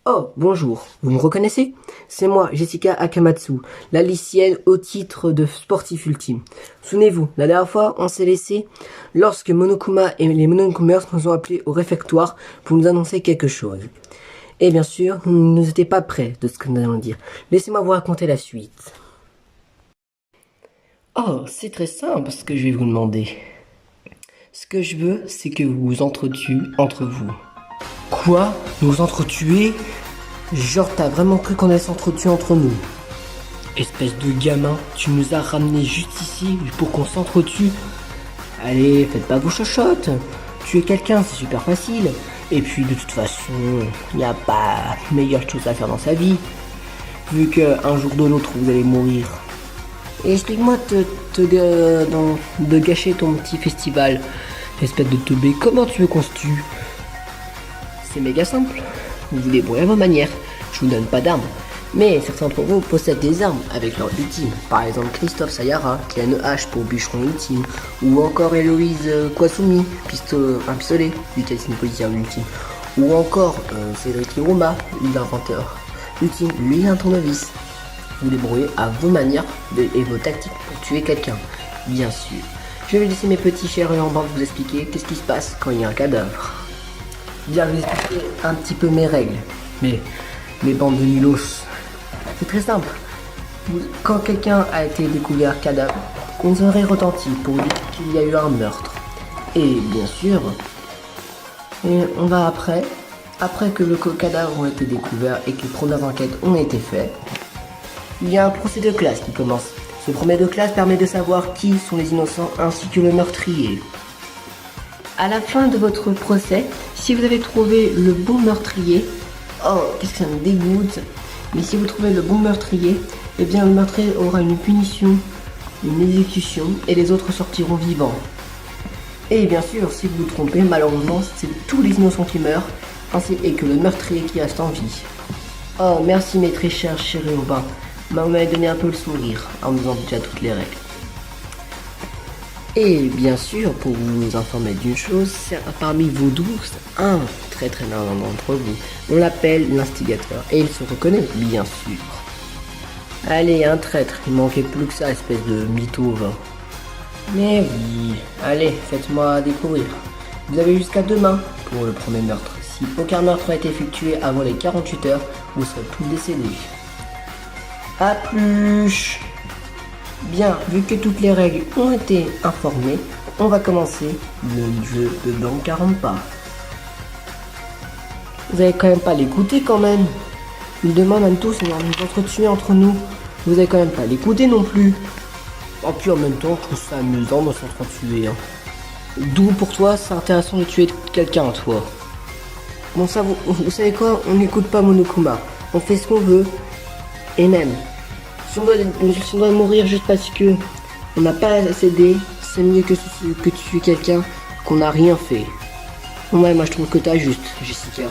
Oh, bonjour, vous me reconnaissez? C'est moi, Jessica Akamatsu, la lycéenne au titre de sportif ultime. Souvenez-vous, la dernière fois, on s'est laissé lorsque Monokuma et les Monokumers nous ont appelés au réfectoire pour nous annoncer quelque chose. Et bien sûr, nous n'étions pas prêts de ce que nous allons dire. Laissez-moi vous raconter la suite. Oh, c'est très simple ce que je vais vous demander. Ce que je veux, c'est que vous vous entretuez entre vous. Quoi? Nous entretuer? Genre t'as vraiment cru qu'on allait s'entretuer entre nous? Espèce de gamin, tu nous as ramenés juste ici pour qu'on s'entretue? Allez, faites pas vos chochottes. Tuer quelqu'un, c'est super facile. Et puis de toute façon, il n'y a pas meilleure chose à faire dans sa vie. Vu qu'un jour de l'autre, vous allez mourir. Et explique-moi de gâcher ton petit festival. Espèce de teubé, comment tu veux qu'on se tue? C'est méga simple. Vous vous débrouillez à vos manières. Je vous donne pas d'armes. Mais certains d'entre vous possèdent des armes avec leur ultime. Par exemple Christophe Sayara, qui a une hache pour bûcheron ultime. Ou encore Héloïse Kwasumi, un pistolet, duquel c'est une policière ultime. Ou encore Cédric Hiruma, l'inventeur ultime, lui un tournevis. Vous débrouillez à vos manières et vos tactiques pour tuer quelqu'un. Bien sûr. Je vais laisser mes petits chers en bas vous expliquer qu'est-ce qui se passe quand il y a un cadavre. Bien, je vais expliquer un petit peu mes règles. Mais mes bandes de nulos. C'est très simple. Quand quelqu'un a été découvert cadavre, une sonnerie retentit pour dire qu'il y a eu un meurtre. Et bien sûr, on va après que le cadavre a été découvert et que les premières enquêtes ont été faites, il y a un procès de classe qui commence. Ce procès de classe permet de savoir qui sont les innocents ainsi que le meurtrier. À la fin de votre procès, si vous avez trouvé le bon meurtrier, oh, qu'est-ce que ça me dégoûte, mais si vous trouvez le bon meurtrier, eh bien le meurtrier aura une punition, une exécution, et les autres sortiront vivants. Et bien sûr, si vous vous trompez, malheureusement, c'est tous les innocents qui meurent, ainsi que le meurtrier qui reste en vie. Oh, merci mes très chers chéris urbains, vous m'avez donné un peu le sourire en me disant déjà toutes les règles. Et bien sûr, pour vous informer d'une chose, parmi vous 12, un très malin d'entre vous, on l'appelle l'instigateur, et il se reconnaît, bien sûr. Allez, un traître, il manquait plus que ça, espèce de mytho. Mais oui, allez, faites-moi découvrir. Vous avez jusqu'à demain pour le premier meurtre. Si aucun meurtre a été effectué avant les 48 heures, vous serez tous décédés. A plus. Bien, vu que toutes les règles ont été informées, on va commencer le jeu de Banque pas. Vous allez quand même pas l'écouter quand même. Il demande à tous de nous entretuer entre nous. Vous allez quand même pas l'écouter non plus. Et puis en même temps, je trouve ça amusant de s'entretuer. D'où pour toi c'est intéressant de tuer quelqu'un, toi? Bon ça, vous savez quoi? On n'écoute pas Monokuma. On fait ce qu'on veut. Et même, si on doit mourir juste parce que on n'a pas assez d'aide, c'est mieux que tuer quelqu'un qu'on n'a rien fait. Ouais, moi je trouve que t'as juste, Jessica.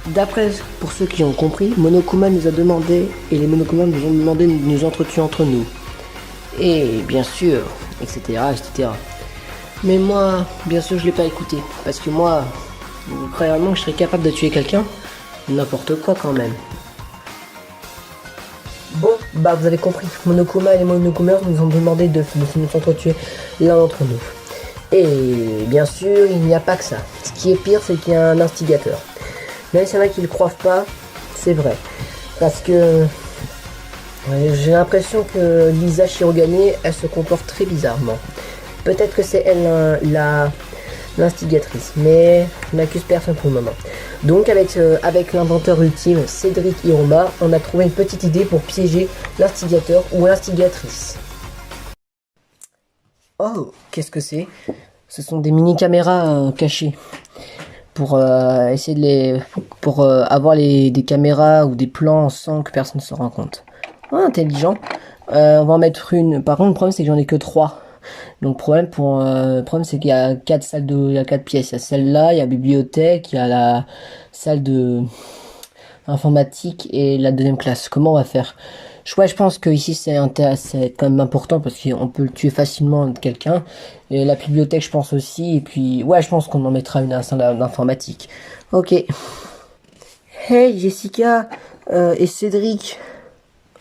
D'après, pour ceux qui ont compris, Monokuma nous a demandé, et les Monokuma nous ont demandé de nous entretuer entre nous. Et bien sûr, etc., etc. Mais moi, bien sûr, je l'ai pas écouté. Parce que moi, vous croyez vraiment que je serais capable de tuer quelqu'un? N'importe quoi quand même. Bon, bah vous avez compris, Monokuma et les Monokumers nous ont demandé de nous entretuer l'un d'entre nous. Et bien sûr, il n'y a pas que ça. Ce qui est pire, c'est qu'il y a un instigateur. Même s'il y en a qui ne le croient pas, c'est vrai. Parce que j'ai l'impression que Lisa Shirogane, elle se comporte très bizarrement. Peut-être que c'est elle l'instigatrice, mais je n'accuse personne pour le moment. Donc avec l'inventeur ultime, Cédric Hiroma, on a trouvé une petite idée pour piéger l'instigateur ou l'instigatrice. Oh, qu'est-ce que c'est? Ce sont des mini-caméras cachées. Pour essayer pour avoir des caméras ou des plans sans que personne ne se rende compte. Oh, intelligent. On va en mettre une. Par contre, le problème c'est que j'en ai que 3. Donc le problème c'est qu'il y a 4 salles il y a 4 pièces. Il y a celle-là, il y a la bibliothèque, il y a la salle de informatique et la deuxième classe. Comment on va faire? Je pense que ici c'est quand même important parce qu'on peut le tuer facilement quelqu'un. Et la bibliothèque je pense aussi. Et puis ouais, je pense qu'on en mettra une salle d'informatique. Ok. Hey Jessica et Cédric.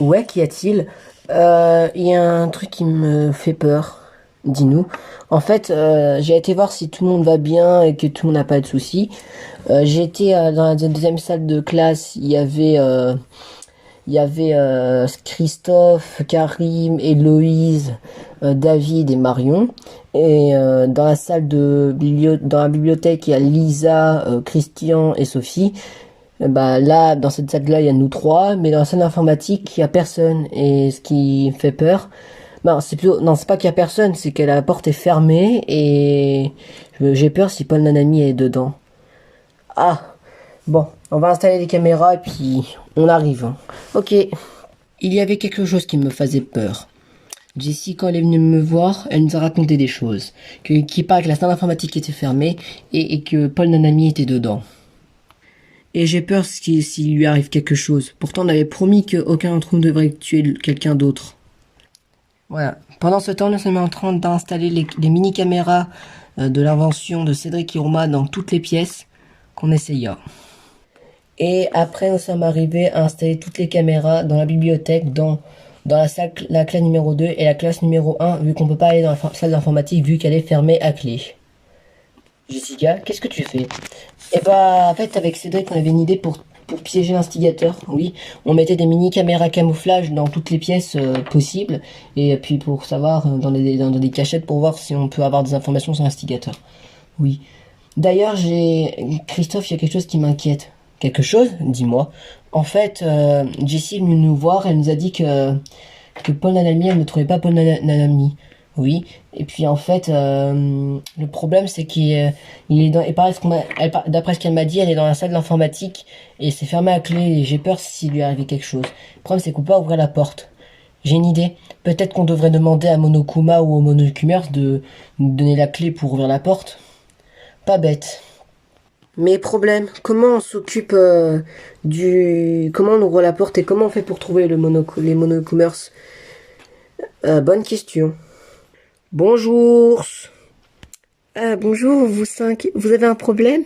Ouais, qu'y a-t-il? Il y a un truc qui me fait peur. Dis-nous. En fait, j'ai été voir si tout le monde va bien et que tout le monde n'a pas de soucis. J'ai été dans la deuxième salle de classe. Il y avait Christophe, Karim, Héloïse, David et Marion. Et dans la salle dans la bibliothèque, il y a Lisa, Christian et Sophie. Bah là, dans cette salle-là, il y a nous 3, mais dans la salle d'informatique, il y a personne. Et ce qui fait peur, non, c'est pas qu'il y a personne, c'est que la porte est fermée et j'ai peur si Paul Nanami est dedans. Ah, bon, on va installer les caméras et puis on arrive. Ok. Il y avait quelque chose qui me faisait peur. Jessie, quand elle est venue me voir, elle nous a raconté des choses. Qui parle que la salle d'informatique était fermée et que Paul Nanami était dedans. Et j'ai peur s'il lui arrive quelque chose. Pourtant, on avait promis qu'aucun d'entre nous devrait tuer quelqu'un d'autre. Voilà. Pendant ce temps, nous sommes en train d'installer les mini-caméras de l'invention de Cédric Hiroma dans toutes les pièces qu'on essaya. Et après, nous sommes arrivés à installer toutes les caméras dans la bibliothèque, dans la classe numéro 2 et la classe numéro 1, vu qu'on peut pas aller dans la salle d'informatique, vu qu'elle est fermée à clé. Jessica, qu'est-ce que tu fais? Eh bah, en fait, avec Cédric, on avait une idée pour piéger l'instigateur. Oui, on mettait des mini caméras camouflage dans toutes les pièces possibles, et puis pour savoir dans des cachettes pour voir si on peut avoir des informations sur l'instigateur. Oui. D'ailleurs, Christophe, il y a quelque chose qui m'inquiète. Quelque chose? Dis-moi. En fait, Jessie est venue nous voir, elle nous a dit que Paul Nanami, elle ne trouvait pas Paul Nanami. Oui, et puis en fait, le problème c'est qu'il est dans, et pareil, d'après ce qu'elle m'a dit, elle est dans la salle d'informatique et c'est fermé à clé et j'ai peur s'il lui arrivait quelque chose. Le problème c'est qu'on peut pas ouvrir la porte. J'ai une idée. Peut-être qu'on devrait demander à Monokuma ou aux Monokumers de nous donner la clé pour ouvrir la porte. Pas bête. Mais problème, comment on s'occupe comment on ouvre la porte et comment on fait pour trouver les Monokumers? Bonne question. Bonjour. Bonjour, vous 5. Vous avez un problème?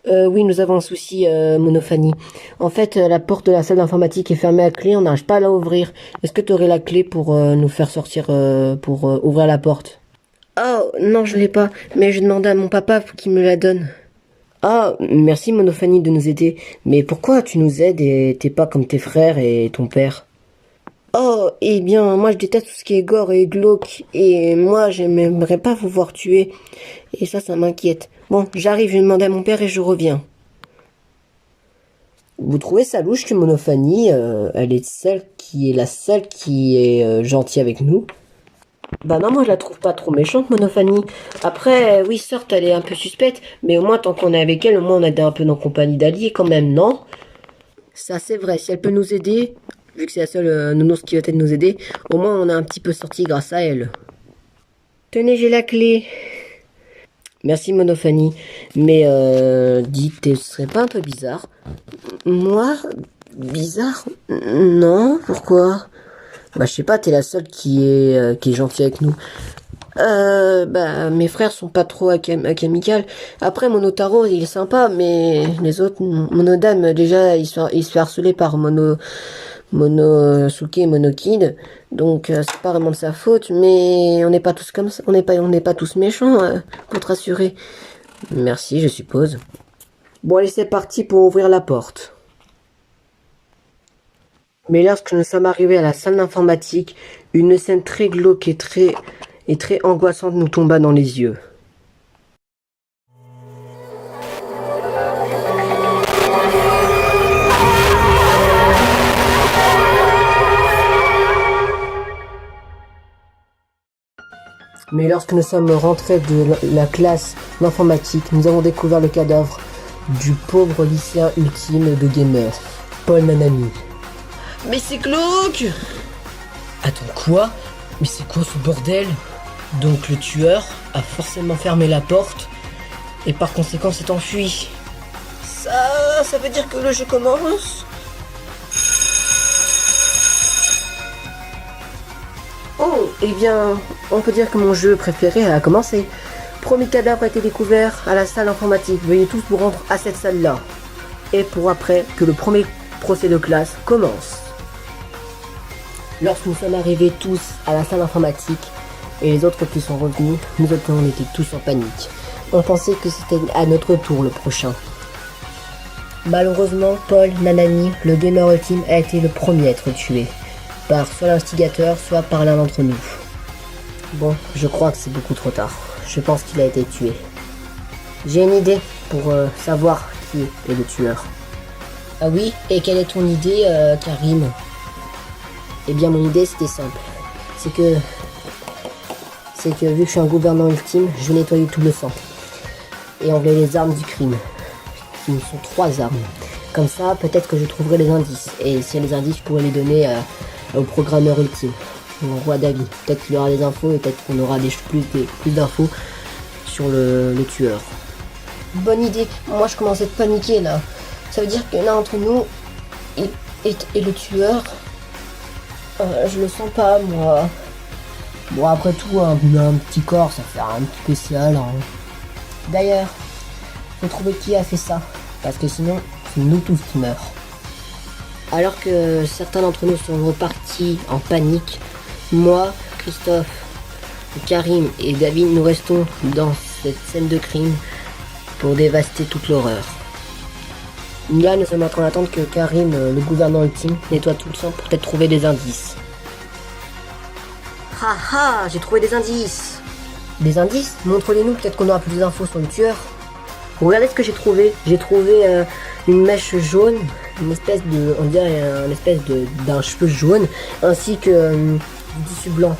Oui, nous avons un souci, Monophanie. En fait, la porte de la salle d'informatique est fermée à clé, on n'arrive pas à la ouvrir. Est-ce que tu aurais la clé pour nous faire sortir, pour ouvrir la porte? Oh, non, je l'ai pas, mais je demandé à mon papa pour qu'il me la donne. Ah, merci Monophanie de nous aider. Mais pourquoi tu nous aides et t'es pas comme tes frères et ton père? Oh, eh bien, moi je déteste tout ce qui est gore et glauque, et moi j'aimerais pas vous voir tuer, et ça m'inquiète. Bon, j'arrive, je vais demander à mon père et je reviens. Vous trouvez ça louche que Monophanie, elle est la seule qui est gentille avec nous? Bah non, moi je la trouve pas trop méchante, Monophanie. Après, oui, certes, elle est un peu suspecte, mais au moins tant qu'on est avec elle, au moins on est un peu en compagnie d'alliés quand même, non? Ça c'est vrai, si elle peut nous aider, vu que c'est la seule nounours qui va peut-être nous aider, au moins on a un petit peu sorti grâce à elle. Tenez, j'ai la clé. Merci Monophanie, mais dites, ce serait pas un peu bizarre? Moi? Bizarre? Non, pourquoi? Bah je sais pas, t'es la seule qui est gentille avec nous. Bah, mes frères sont pas trop amicales. Après, Monotaro, il est sympa, mais les autres, Monodame, déjà, il se fait harceler par Monosuke et Monokid. Donc, c'est pas vraiment de sa faute, mais on n'est pas tous comme ça. On n'est pas tous méchants, pour te rassurer. Merci, je suppose. Bon, allez, c'est parti pour ouvrir la porte. Mais lorsque nous sommes arrivés à la salle d'informatique, une scène très glauque et très angoissante nous tomba dans les yeux. Mais lorsque nous sommes rentrés de la classe d'informatique, nous avons découvert le cadavre du pauvre lycéen ultime de gamer, Paul Nanami. Mais c'est glauque! Attends, quoi? Mais c'est quoi ce bordel? Donc le tueur a forcément fermé la porte et par conséquent s'est enfui. Ça veut dire que le jeu commence? Oh, eh bien, on peut dire que mon jeu préféré a commencé. Premier cadavre a été découvert à la salle informatique. Veuillez tous vous rendre à cette salle-là. Et pour après que le premier procès de classe commence. Lorsque nous sommes arrivés tous à la salle informatique et les autres qui sont revenus, nous autres on était tous en panique. On pensait que c'était à notre tour le prochain. Malheureusement, Paul Nanami, le gamer ultime, a été le premier à être tué. Par soit l'instigateur, soit par l'un d'entre nous. Bon, je crois que c'est beaucoup trop tard. Je pense qu'il a été tué. J'ai une idée pour savoir qui est le tueur. Ah oui? Et quelle est ton idée, Karim? Eh bien, mon idée, c'était simple. C'est que vu que je suis un gouvernant ultime, je vais nettoyer tout le sang. Et enlever les armes du crime. Qui sont 3 armes. Comme ça, peut-être que je trouverai les indices. Et s'il y a des indices, je pourrais les donner au programmeur ultime, au roi Davi. Peut-être qu'il y aura des infos et peut-être qu'on aura plus d'infos sur le tueur. Bonne idée. Moi, je commence à être paniqué là. Ça veut dire que l'un d'entre nous est le tueur. Je le sens pas, moi. Bon, après tout, un petit corps, ça fait rien de spécial. Hein. D'ailleurs, faut trouver qui a fait ça. Parce que sinon, c'est nous tous qui meurent. Alors que certains d'entre nous sont repartis en panique, moi, Christophe, Karim et David, nous restons dans cette scène de crime pour dévaster toute l'horreur. Là, nous sommes en train d'attendre que Karim, le gouvernant ultime, nettoie tout le sang pour peut-être trouver des indices. Ha ha, j'ai trouvé des indices. Des indices? Montre-les-nous, peut-être qu'on aura plus d'infos sur le tueur. Regardez ce que j'ai trouvé. J'ai trouvé une mèche jaune, une espèce de, on dirait une espèce d'un cheveu jaune, ainsi que du tissu blanc.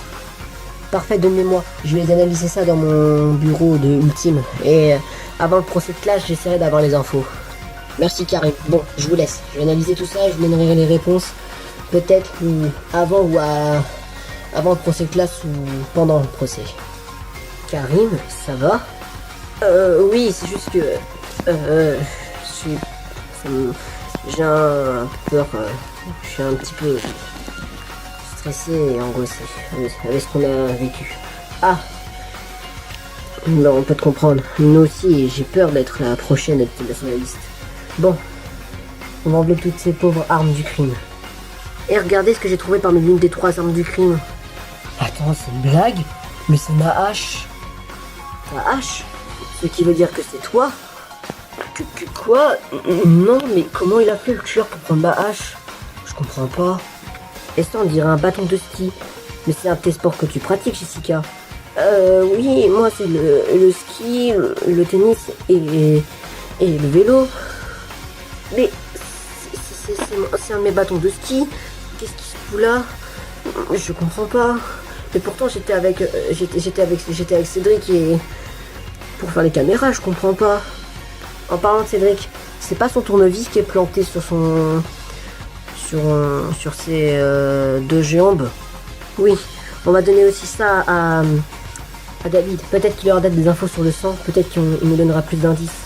Parfait, donnez-moi. Je vais analyser ça dans mon bureau de ultime. Et avant le procès de classe, j'essaierai d'avoir les infos. Merci Karim. Bon, je vous laisse. Je vais analyser tout ça et je vous donnerai les réponses. Peut-être avant avant le procès de classe ou pendant le procès. Karim, ça va? Oui, c'est juste que j'ai un peu peur, je suis un petit peu stressé et angoissé avec ce qu'on a vécu. Ah, non, on peut te comprendre. Nous aussi, j'ai peur d'être la prochaine nationaliste. Bon, on va enlever toutes ces pauvres armes du crime. Et regardez ce que j'ai trouvé parmi l'une des 3 armes du crime. Attends, c'est une blague? Mais c'est ma hache. Ta hache? Ce qui veut dire que c'est toi? Quoi? Non, mais comment il a fait le tueur pour prendre ma hache? Je comprends pas. Et ça, on dirait un bâton de ski. Mais c'est un tes sport que tu pratiques, Jessica. Oui, moi c'est le ski, le tennis et le vélo. Mais c'est un de mes bâtons de ski. Qu'est-ce qui se fout là? Je comprends pas. Mais pourtant j'étais avec Cédric et pour faire les caméras, je comprends pas. En parlant de Cédric, c'est pas son tournevis qui est planté sur ses deux jambes. Oui, on va donner aussi ça à David. Peut-être qu'il aura des infos sur le sang, peut-être qu'il nous donnera plus d'indices.